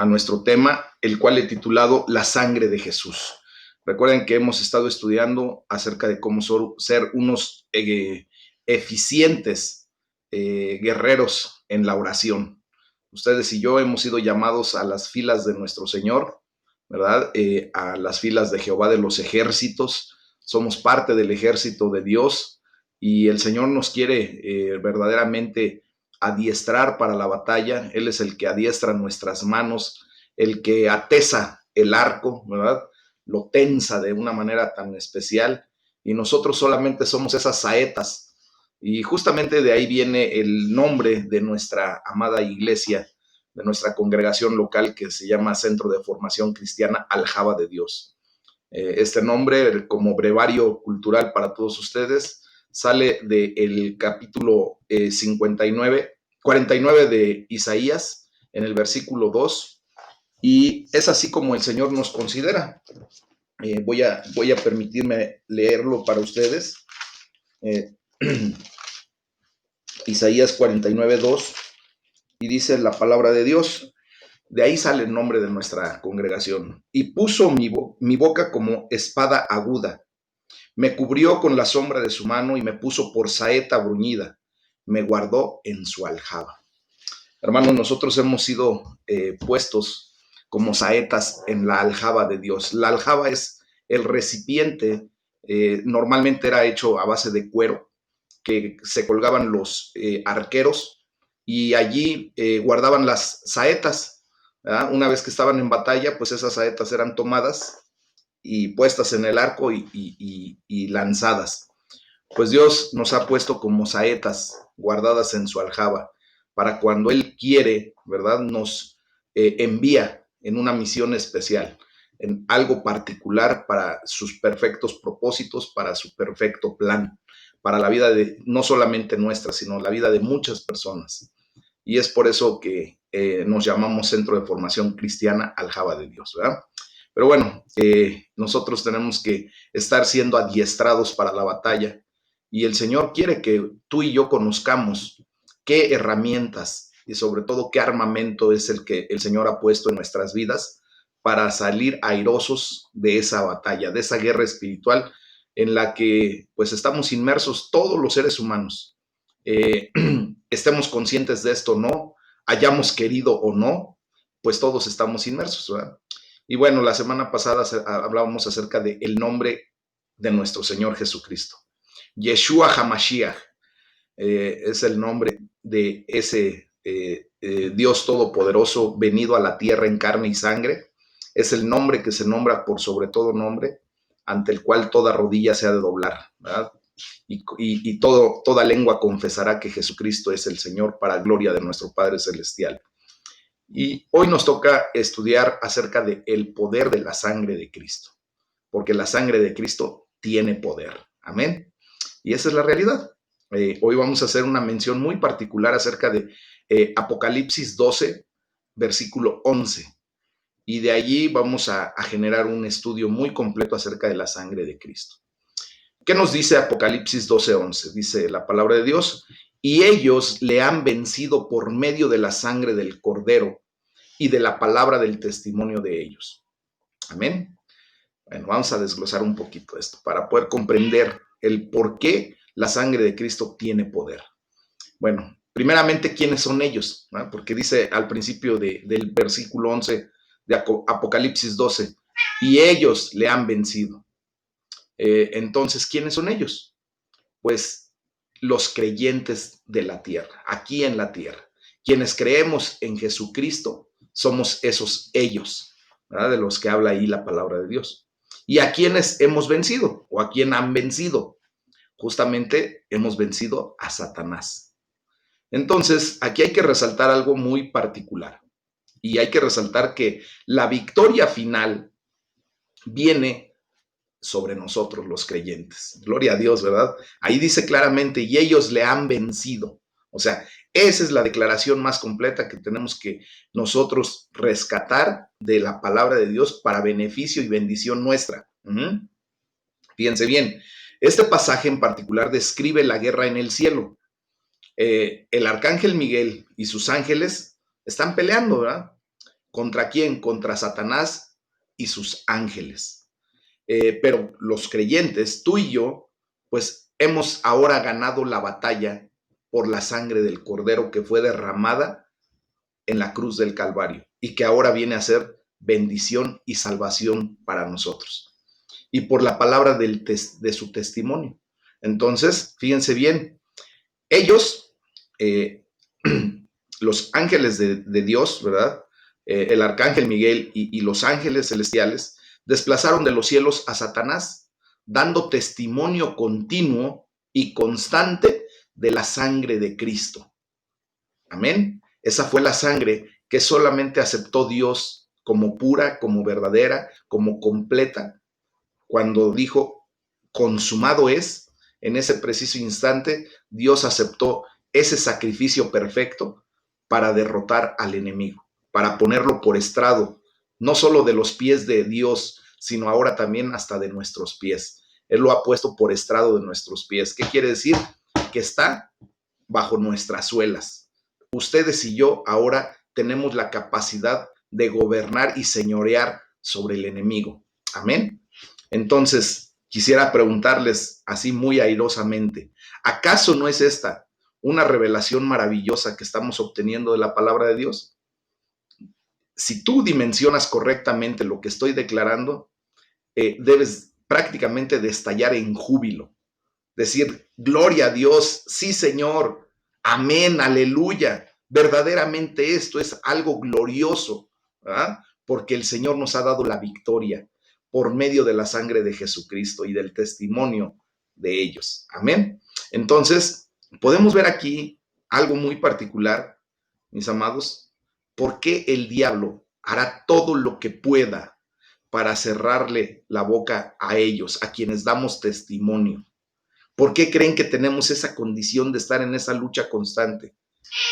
a nuestro tema, el cual he titulado La sangre de Jesús. Recuerden que hemos estado estudiando acerca de cómo ser unos eficientes guerreros en la oración. Ustedes y yo hemos sido llamados a las filas de nuestro Señor, ¿verdad? A las filas de Jehová de los ejércitos. Somos parte del ejército de Dios y el Señor nos quiere verdaderamente adiestrar para la batalla. Él es el que adiestra nuestras manos, el que atesa el arco, ¿verdad? Lo tensa de una manera tan especial y nosotros solamente somos esas saetas. Y justamente de ahí viene el nombre de nuestra amada iglesia, de nuestra congregación local que se llama Centro de Formación Cristiana Aljaba de Dios. Este nombre, como brevario cultural para todos ustedes, sale del capítulo 49 de Isaías, en el versículo 2, y es así como el Señor nos considera. Voy a permitirme leerlo para ustedes. Isaías 49, 2, y dice la palabra de Dios. De ahí sale el nombre de nuestra congregación. Y puso mi boca como espada aguda. Me cubrió con la sombra de su mano y me puso por saeta bruñida. Me guardó en su aljaba. Hermanos, nosotros hemos sido puestos como saetas en la aljaba de Dios. La aljaba es el recipiente, normalmente era hecho a base de cuero, que se colgaban los arqueros y allí guardaban las saetas, ¿verdad? Una vez que estaban en batalla, pues esas saetas eran tomadas y puestas en el arco y lanzadas. Pues Dios nos ha puesto como saetas guardadas en su aljaba para cuando Él quiere, ¿verdad? Nos envía en una misión especial, en algo particular para sus perfectos propósitos, para su perfecto plan, para la vida de no solamente nuestra, sino la vida de muchas personas. Y es por eso que nos llamamos Centro de Formación Cristiana Aljaba de Dios, ¿verdad? Pero bueno, nosotros tenemos que estar siendo adiestrados para la batalla y el Señor quiere que tú y yo conozcamos qué herramientas y sobre todo qué armamento es el que el Señor ha puesto en nuestras vidas para salir airosos de esa batalla, de esa guerra espiritual en la que pues estamos inmersos todos los seres humanos. Estemos conscientes de esto o no, hayamos querido o no, pues todos estamos inmersos, ¿verdad? Y bueno, la semana pasada hablábamos acerca del nombre de nuestro Señor Jesucristo. Yeshua HaMashiach es el nombre de ese Dios Todopoderoso venido a la tierra en carne y sangre. Es el nombre que se nombra por sobre todo nombre, ante el cual toda rodilla se ha de doblar, ¿verdad? Y toda lengua confesará que Jesucristo es el Señor para gloria de nuestro Padre Celestial. Y hoy nos toca estudiar acerca del poder de la sangre de Cristo, porque la sangre de Cristo tiene poder. Amén. Y esa es la realidad. Hoy vamos a hacer una mención muy particular acerca de Apocalipsis 12, versículo 11. Y de allí vamos a generar un estudio muy completo acerca de la sangre de Cristo. ¿Qué nos dice Apocalipsis 12:11? Dice la palabra de Dios, y ellos le han vencido por medio de la sangre del Cordero y de la palabra del testimonio de ellos. Amén. Bueno, vamos a desglosar un poquito esto para poder comprender el por qué la sangre de Cristo tiene poder. Bueno, primeramente, ¿quiénes son ellos? ¿No? Porque dice al principio del versículo 11 de Apocalipsis 12, y ellos le han vencido. Entonces, ¿quiénes son ellos? Pues los creyentes de la tierra, aquí en la tierra. Quienes creemos en Jesucristo somos esos ellos, ¿verdad? De los que habla ahí la palabra de Dios. ¿Y a quienes hemos vencido? ¿O a quién han vencido? Justamente hemos vencido a Satanás. Entonces, aquí hay que resaltar algo muy particular. Y hay que resaltar que la victoria final viene sobre nosotros los creyentes. Gloria a Dios, ¿verdad? Ahí dice claramente, y ellos le han vencido. O sea, esa es la declaración más completa que tenemos que nosotros rescatar de la palabra de Dios para beneficio y bendición nuestra. Fíjense bien, este pasaje en particular describe la guerra en el cielo. El arcángel Miguel y sus ángeles están peleando, ¿verdad? ¿Contra quién? Contra Satanás y sus ángeles. Pero los creyentes, tú y yo, pues hemos ahora ganado la batalla por la sangre del Cordero que fue derramada en la cruz del Calvario y que ahora viene a ser bendición y salvación para nosotros. Y por la palabra de su testimonio. Entonces, fíjense bien, ellos, los ángeles de Dios, ¿verdad? El arcángel Miguel y los ángeles celestiales desplazaron de los cielos a Satanás, dando testimonio continuo y constante de la sangre de Cristo. Amén. Esa fue la sangre que solamente aceptó Dios como pura, como verdadera, como completa, cuando dijo, consumado es. En ese preciso instante, Dios aceptó ese sacrificio perfecto para derrotar al enemigo, para ponerlo por estrado, no solo de los pies de Dios, sino ahora también hasta de nuestros pies. Él lo ha puesto por estrado de nuestros pies. ¿Qué quiere decir? Que está bajo nuestras suelas. Ustedes y yo ahora tenemos la capacidad de gobernar y señorear sobre el enemigo. Amén. Entonces, quisiera preguntarles así muy airosamente, ¿acaso no es esta una revelación maravillosa que estamos obteniendo de la palabra de Dios? Si tú dimensionas correctamente lo que estoy declarando, debes prácticamente de estallar en júbilo, decir, gloria a Dios, sí Señor, amén, aleluya, verdaderamente esto es algo glorioso, ¿verdad? Porque el Señor nos ha dado la victoria por medio de la sangre de Jesucristo y del testimonio de ellos, amén. Entonces, podemos ver aquí algo muy particular, mis amados, por qué el diablo hará todo lo que pueda para cerrarle la boca a ellos, a quienes damos testimonio. ¿Por qué creen que tenemos esa condición de estar en esa lucha constante,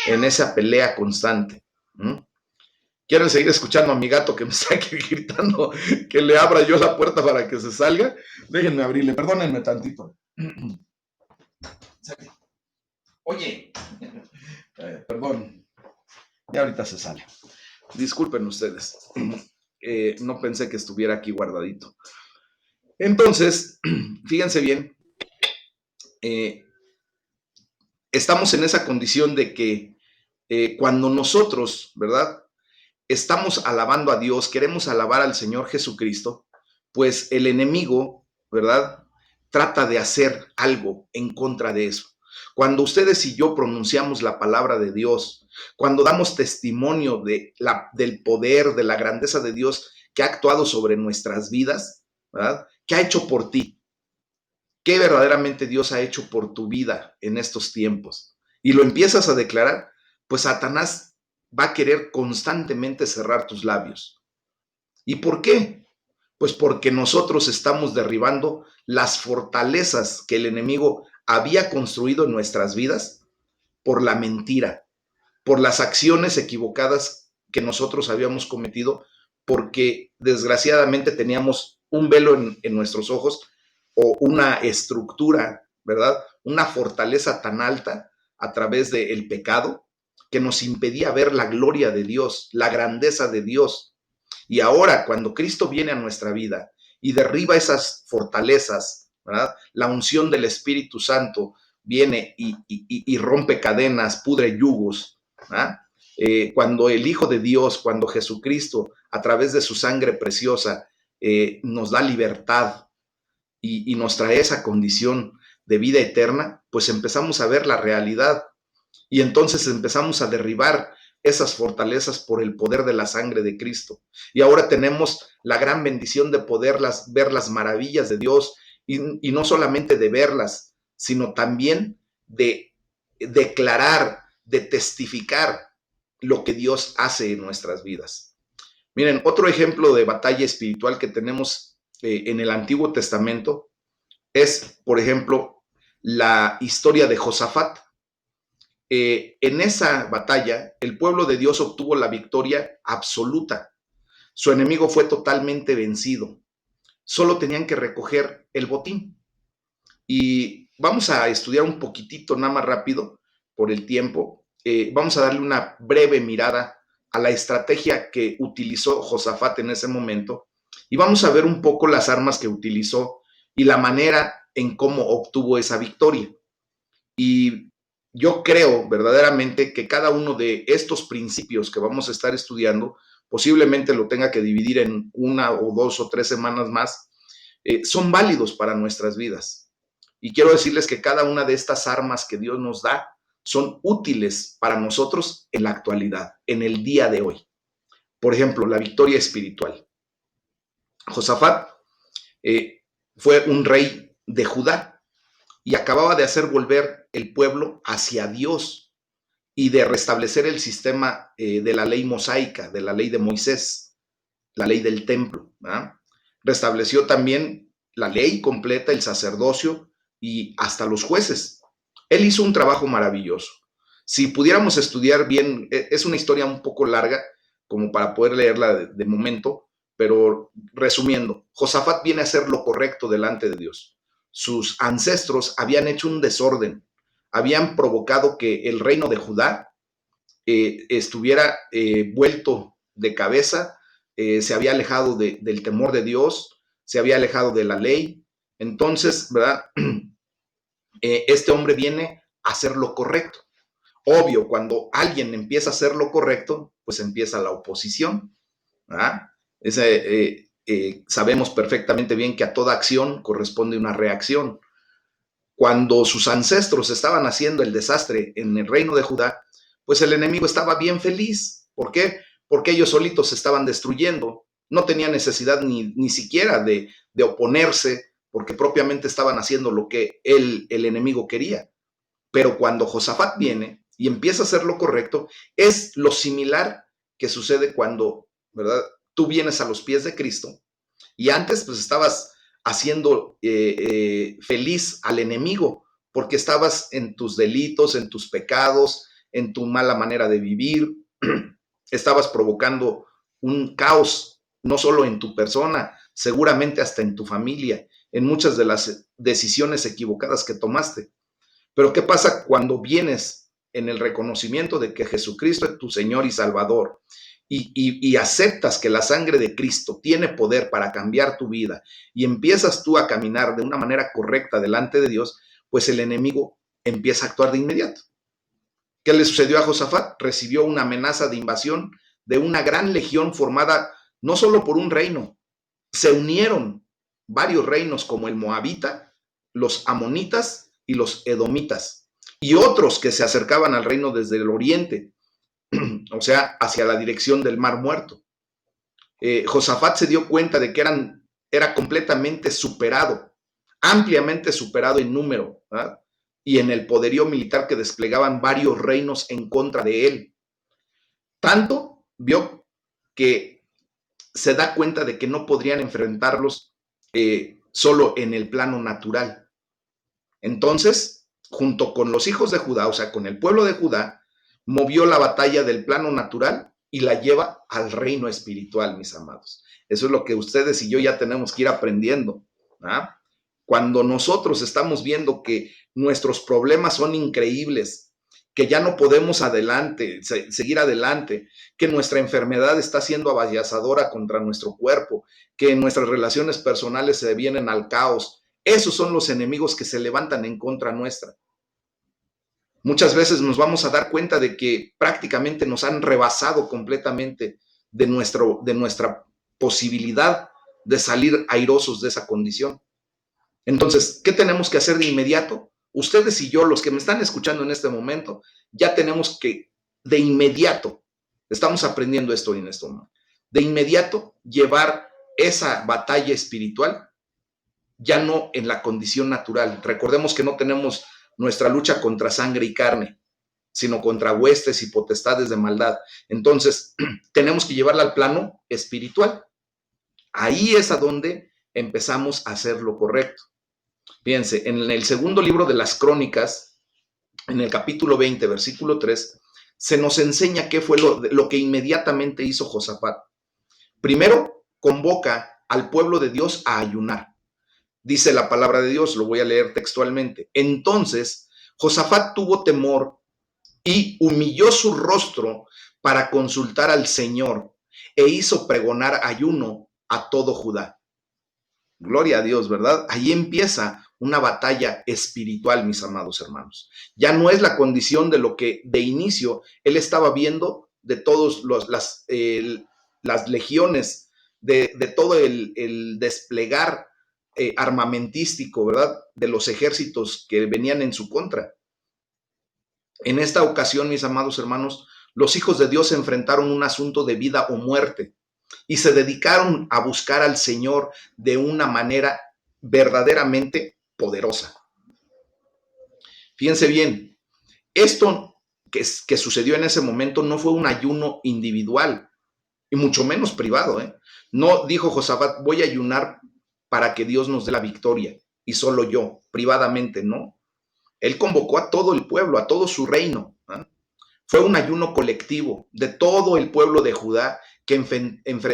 en esa pelea constante? ¿Mm? ¿Quieren seguir escuchando a mi gato que me está aquí gritando que le abra yo la puerta para que se salga? Déjenme abrirle, perdónenme tantito. Oye, perdón, ya ahorita se sale. Disculpen ustedes, no pensé que estuviera aquí guardadito. Entonces, fíjense bien, estamos en esa condición de que cuando nosotros, ¿verdad? Estamos alabando a Dios, queremos alabar al Señor Jesucristo, pues el enemigo, ¿verdad? Trata de hacer algo en contra de eso. Cuando ustedes y yo pronunciamos la palabra de Dios, cuando damos testimonio del poder, de la grandeza de Dios que ha actuado sobre nuestras vidas, ¿verdad? ¿Qué ha hecho por ti? ¿Qué verdaderamente Dios ha hecho por tu vida en estos tiempos? Y lo empiezas a declarar, pues Satanás va a querer constantemente cerrar tus labios. ¿Y por qué? Pues porque nosotros estamos derribando las fortalezas que el enemigo había construido en nuestras vidas por la mentira, por las acciones equivocadas que nosotros habíamos cometido, porque desgraciadamente teníamos un velo en nuestros ojos o una estructura, ¿verdad? Una fortaleza tan alta a través del pecado que nos impedía ver la gloria de Dios, la grandeza de Dios. Y ahora, cuando Cristo viene a nuestra vida y derriba esas fortalezas, ¿verdad? La unción del Espíritu Santo viene y rompe cadenas, pudre yugos, ¿verdad? Cuando el Hijo de Dios, cuando Jesucristo, a través de su sangre preciosa, nos da libertad y nos trae esa condición de vida eterna, pues empezamos a ver la realidad y entonces empezamos a derribar esas fortalezas por el poder de la sangre de Cristo. Y ahora tenemos la gran bendición de poderlas ver las maravillas de Dios y no solamente de verlas, sino también de declarar, de testificar lo que Dios hace en nuestras vidas. Miren, otro ejemplo de batalla espiritual que tenemos en el Antiguo Testamento es, por ejemplo, la historia de Josafat. En esa batalla, el pueblo de Dios obtuvo la victoria absoluta. Su enemigo fue totalmente vencido. Solo tenían que recoger el botín. Y vamos a estudiar un poquitito, nada más rápido, por el tiempo. Vamos a darle una breve mirada a la estrategia que utilizó Josafat en ese momento y vamos a ver un poco las armas que utilizó y la manera en cómo obtuvo esa victoria. Y yo creo verdaderamente que cada uno de estos principios que vamos a estar estudiando, posiblemente lo tenga que dividir en 1 o 2 o 3 semanas más, son válidos para nuestras vidas. Y quiero decirles que cada una de estas armas que Dios nos da son útiles para nosotros en la actualidad, en el día de hoy. Por ejemplo, la victoria espiritual. Josafat fue un rey de Judá y acababa de hacer volver el pueblo hacia Dios y de restablecer el sistema de la ley mosaica, de la ley de Moisés, la ley del templo, ¿verdad? Restableció también la ley completa, el sacerdocio y hasta los jueces. Él hizo un trabajo maravilloso. Si pudiéramos estudiar bien, es una historia un poco larga como para poder leerla de momento, pero resumiendo, Josafat viene a hacer lo correcto delante de Dios. Sus ancestros habían hecho un desorden, habían provocado que el reino de Judá estuviera vuelto de cabeza, se había alejado del temor de Dios, se había alejado de la ley. Entonces, ¿verdad? Este hombre viene a hacer lo correcto. Obvio, cuando alguien empieza a hacer lo correcto, pues empieza la oposición, ¿verdad? Sabemos perfectamente bien que a toda acción corresponde una reacción. Cuando sus ancestros estaban haciendo el desastre en el reino de Judá, pues el enemigo estaba bien feliz. ¿Por qué? Porque ellos solitos se estaban destruyendo. No tenía necesidad ni siquiera de oponerse, porque propiamente estaban haciendo lo que el enemigo quería. Pero cuando Josafat viene y empieza a hacer lo correcto, es lo similar que sucede cuando, ¿verdad? Tú vienes a los pies de Cristo y antes pues estabas haciendo feliz al enemigo porque estabas en tus delitos, en tus pecados, en tu mala manera de vivir, estabas provocando un caos, no solo en tu persona, seguramente hasta en tu familia, en muchas de las decisiones equivocadas que tomaste. Pero ¿qué pasa cuando vienes en el reconocimiento de que Jesucristo es tu Señor y Salvador y aceptas que la sangre de Cristo tiene poder para cambiar tu vida y empiezas tú a caminar de una manera correcta delante de Dios, pues el enemigo empieza a actuar de inmediato? ¿Qué le sucedió a Josafat? Recibió una amenaza de invasión de una gran legión formada no solo por un reino, se unieron varios reinos como el moabita, los amonitas y los edomitas, y otros que se acercaban al reino desde el oriente, o sea, hacia la dirección del Mar Muerto. Josafat se dio cuenta de que era completamente superado, ampliamente superado en número, ¿verdad? Y en el poderío militar que desplegaban varios reinos en contra de él. Tanto vio que se da cuenta de que no podrían enfrentarlos solo en el plano natural. Entonces, junto con los hijos de Judá, o sea, con el pueblo de Judá, movió la batalla del plano natural y la lleva al reino espiritual, mis amados. Eso es lo que ustedes y yo ya tenemos que ir aprendiendo. ¿Ah? Cuando nosotros estamos viendo que nuestros problemas son increíbles, que ya no podemos seguir adelante, que nuestra enfermedad está siendo avallazadora contra nuestro cuerpo, que nuestras relaciones personales se vienen al caos, esos son los enemigos que se levantan en contra nuestra. Muchas veces nos vamos a dar cuenta de que prácticamente nos han rebasado completamente de nuestra posibilidad de salir airosos de esa condición. Entonces, ¿qué tenemos que hacer de inmediato? Ustedes y yo, los que me están escuchando en este momento, ya tenemos que de inmediato, estamos aprendiendo esto en este momento, de inmediato llevar esa batalla espiritual ya no en la condición natural. Recordemos que no tenemos nuestra lucha contra sangre y carne, sino contra huestes y potestades de maldad. Entonces, tenemos que llevarla al plano espiritual. Ahí es a donde empezamos a hacer lo correcto. Fíjense, en el segundo libro de las Crónicas, en el capítulo 20, versículo 3, se nos enseña qué fue lo que inmediatamente hizo Josafat. Primero, convoca al pueblo de Dios a ayunar. Dice la palabra de Dios, lo voy a leer textualmente. Entonces, Josafat tuvo temor y humilló su rostro para consultar al Señor e hizo pregonar ayuno a todo Judá. Gloria a Dios, ¿verdad? Ahí empieza una batalla espiritual, mis amados hermanos. Ya no es la condición de lo que de inicio él estaba viendo de todos las legiones, de todo el desplegar armamentístico, ¿verdad? De los ejércitos que venían en su contra. En esta ocasión, mis amados hermanos, los hijos de Dios se enfrentaron un asunto de vida o muerte y se dedicaron a buscar al Señor de una manera verdaderamente poderosa. Fíjense bien, esto que sucedió en ese momento no fue un ayuno individual y mucho menos privado. No dijo Josafat, voy a ayunar para que Dios nos dé la victoria y solo yo, privadamente, no. Él convocó a todo el pueblo, a todo su reino. Fue un ayuno colectivo de todo el pueblo de Judá que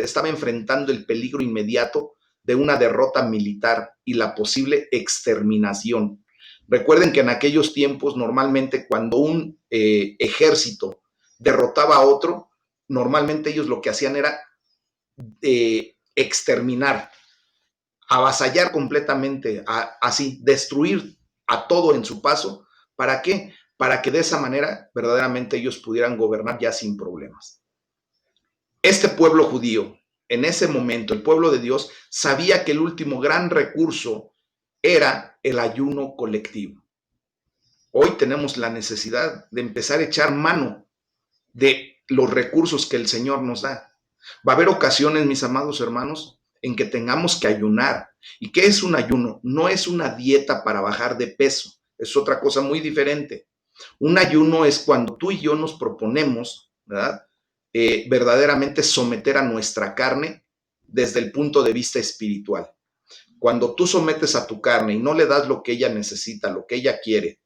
estaba enfrentando el peligro inmediato de una derrota militar y la posible exterminación. Recuerden que en aquellos tiempos, normalmente cuando un ejército derrotaba a otro, normalmente ellos lo que hacían era exterminar, avasallar completamente, así, destruir a todo en su paso. ¿Para qué? Para que de esa manera verdaderamente ellos pudieran gobernar ya sin problemas. Este pueblo judío, en ese momento, el pueblo de Dios, sabía que el último gran recurso era el ayuno colectivo. Hoy tenemos la necesidad de empezar a echar mano de los recursos que el Señor nos da. Va a haber ocasiones, mis amados hermanos, en que tengamos que ayunar. ¿Y qué es un ayuno? No es una dieta para bajar de peso, es otra cosa muy diferente. Un ayuno es cuando tú y yo nos proponemos, ¿verdad? Verdaderamente someter a nuestra carne desde el punto de vista espiritual. Cuando tú sometes a tu carne y no le das lo que ella necesita, lo que ella quiere,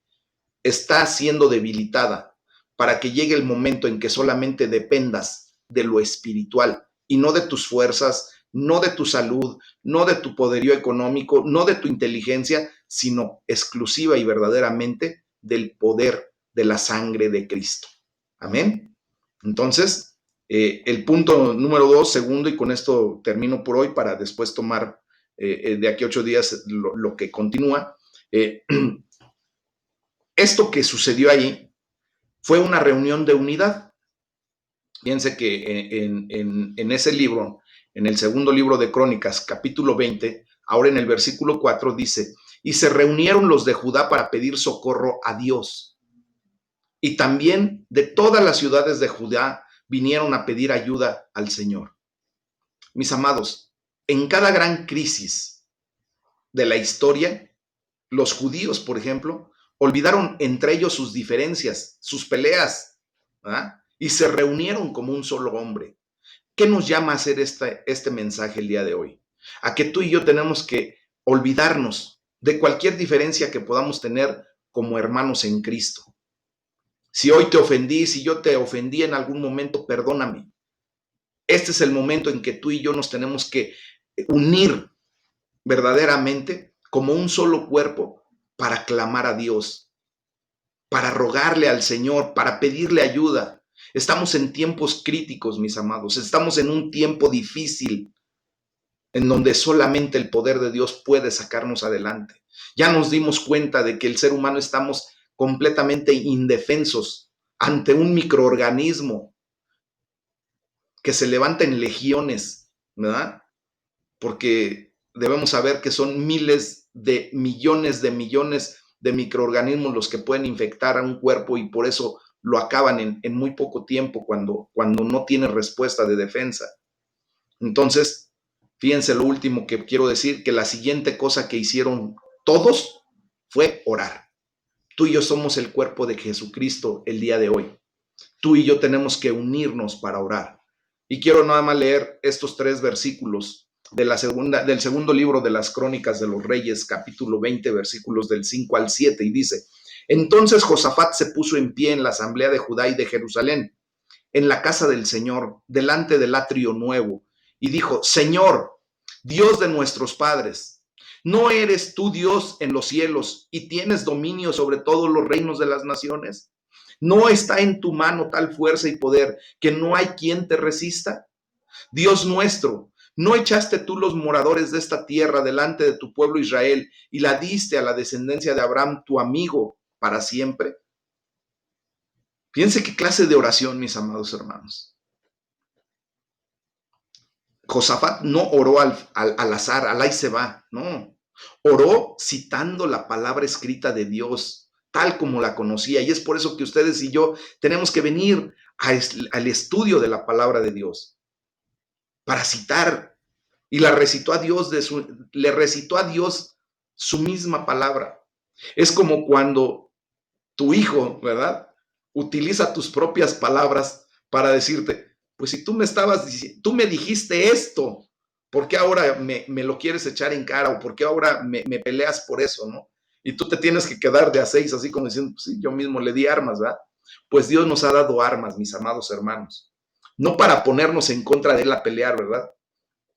está siendo debilitada para que llegue el momento en que solamente dependas de lo espiritual y no de tus fuerzas, no de tu salud, no de tu poderío económico, no de tu inteligencia, sino exclusiva y verdaderamente del poder de la sangre de Cristo. Amén. Entonces, el punto número 2, segundo, y con esto termino por hoy para después tomar de aquí a 8 días lo que continúa. Esto que sucedió allí fue una reunión de unidad. Fíjense que en ese libro, en el segundo libro de Crónicas, capítulo 20, ahora en el versículo 4 dice, y se reunieron los de Judá para pedir socorro a Dios. Y también de todas las ciudades de Judá vinieron a pedir ayuda al Señor. Mis amados, en cada gran crisis de la historia, los judíos, por ejemplo, olvidaron entre ellos sus diferencias, sus peleas, ¿verdad? Y se reunieron como un solo hombre. ¿Qué nos llama a hacer este mensaje el día de hoy? A que tú y yo tenemos que olvidarnos de cualquier diferencia que podamos tener como hermanos en Cristo. Si hoy te ofendí, si yo te ofendí en algún momento, perdóname. Este es el momento en que tú y yo nos tenemos que unir verdaderamente como un solo cuerpo para clamar a Dios, para rogarle al Señor, para pedirle ayuda. Estamos en tiempos críticos, mis amados. Estamos en un tiempo difícil en donde solamente el poder de Dios puede sacarnos adelante. Ya nos dimos cuenta de que el ser humano estamos completamente indefensos ante un microorganismo que se levanta en legiones, ¿verdad? Porque debemos saber que son miles de millones de microorganismos los que pueden infectar a un cuerpo y por eso lo acaban en muy poco tiempo cuando no tiene respuesta de defensa. Entonces, fíjense lo último que quiero decir, que la siguiente cosa que hicieron todos fue orar. Tú y yo somos el cuerpo de Jesucristo el día de hoy. Tú y yo tenemos que unirnos para orar. Y quiero nada más leer estos 3 versículos del segundo libro de las Crónicas de los Reyes, capítulo 20, versículos del 5 al 7, y dice, entonces Josafat se puso en pie en la asamblea de Judá y de Jerusalén, en la casa del Señor, delante del atrio nuevo, y dijo, Señor, Dios de nuestros padres, ¿no eres tú Dios en los cielos y tienes dominio sobre todos los reinos de las naciones? ¿No está en tu mano tal fuerza y poder que no hay quien te resista? Dios nuestro, ¿no echaste tú los moradores de esta tierra delante de tu pueblo Israel y la diste a la descendencia de Abraham, tu amigo, para siempre? Fíjense qué clase de oración, mis amados hermanos. Josafat no oró al azar, al ahí se va, no. Oró citando la palabra escrita de Dios, tal como la conocía. Y es por eso que ustedes y yo tenemos que venir al estudio de la palabra de Dios, para citar. Y la recitó a Dios le recitó a Dios su misma palabra. Es como cuando tu hijo, ¿verdad? Utiliza tus propias palabras para decirte, pues si tú me estabas diciendo, tú me dijiste esto, ¿por qué ahora me lo quieres echar en cara? ¿O por qué ahora me peleas por eso, no? Y tú te tienes que quedar de a seis, así como diciendo, pues sí, yo mismo le di armas, ¿verdad? Pues Dios nos ha dado armas, mis amados hermanos. No para ponernos en contra de él a pelear, ¿verdad?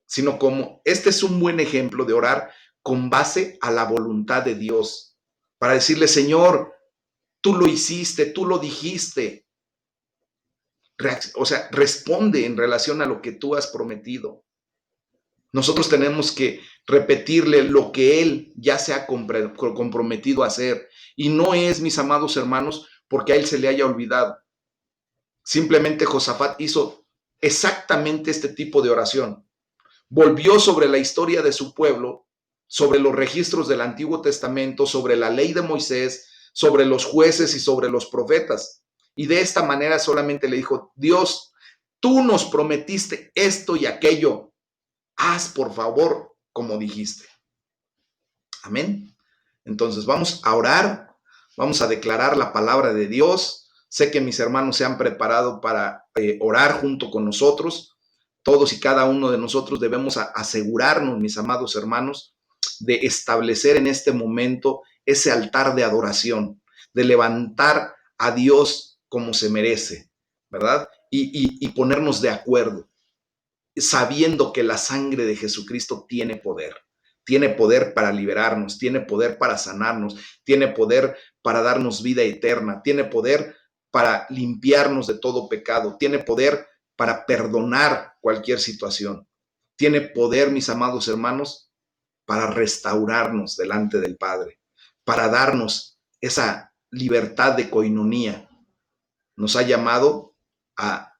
Sino como este es un buen ejemplo de orar con base a la voluntad de Dios, para decirle, Señor, tú lo hiciste, tú lo dijiste. O sea, responde en relación a lo que tú has prometido. Nosotros tenemos que repetirle lo que Él ya se ha comprometido a hacer. Y no es, mis amados hermanos, porque a Él se le haya olvidado. Simplemente Josafat hizo exactamente este tipo de oración. Volvió sobre la historia de su pueblo, sobre los registros del Antiguo Testamento, sobre la ley de Moisés, sobre los jueces y sobre los profetas. Y de esta manera solamente le dijo, Dios, tú nos prometiste esto y aquello. Haz por favor como dijiste. Amén. Entonces vamos a orar, vamos a declarar la palabra de Dios. Sé que mis hermanos se han preparado para orar junto con nosotros. Todos y cada uno de nosotros debemos asegurarnos, mis amados hermanos, de establecer en este momento ese altar de adoración, de levantar a Dios como se merece, ¿verdad? Y ponernos de acuerdo, sabiendo que la sangre de Jesucristo tiene poder para liberarnos, tiene poder para sanarnos, tiene poder para darnos vida eterna, tiene poder para limpiarnos de todo pecado, tiene poder para perdonar cualquier situación, tiene poder, mis amados hermanos, para restaurarnos delante del Padre, para darnos esa libertad de coinonía. Nos ha llamado a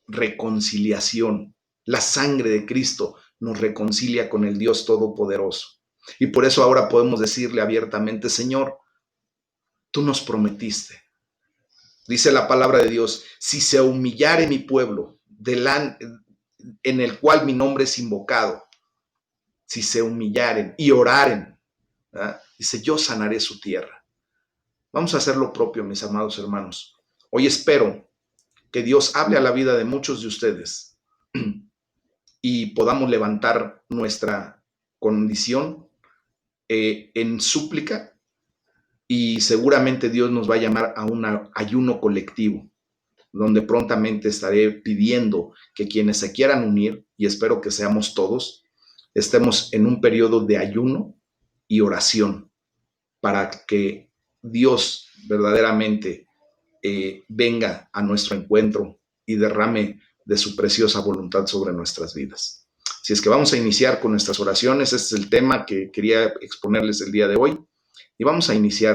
reconciliación. La sangre de Cristo nos reconcilia con el Dios Todopoderoso. Y por eso ahora podemos decirle abiertamente, Señor, tú nos prometiste. Dice la palabra de Dios, si se humillare mi pueblo, en el cual mi nombre es invocado, si se humillaren y oraren, ¿verdad? Dice, yo sanaré su tierra. Vamos a hacer lo propio, mis amados hermanos. Hoy espero que Dios hable a la vida de muchos de ustedes y podamos levantar nuestra condición en súplica, y seguramente Dios nos va a llamar a un ayuno colectivo, donde prontamente estaré pidiendo que quienes se quieran unir, y espero que seamos todos, estemos en un periodo de ayuno y oración para que Dios verdaderamente venga a nuestro encuentro y derrame de su preciosa voluntad sobre nuestras vidas. Si es que vamos a iniciar con nuestras oraciones, este es el tema que quería exponerles el día de hoy, y vamos a iniciar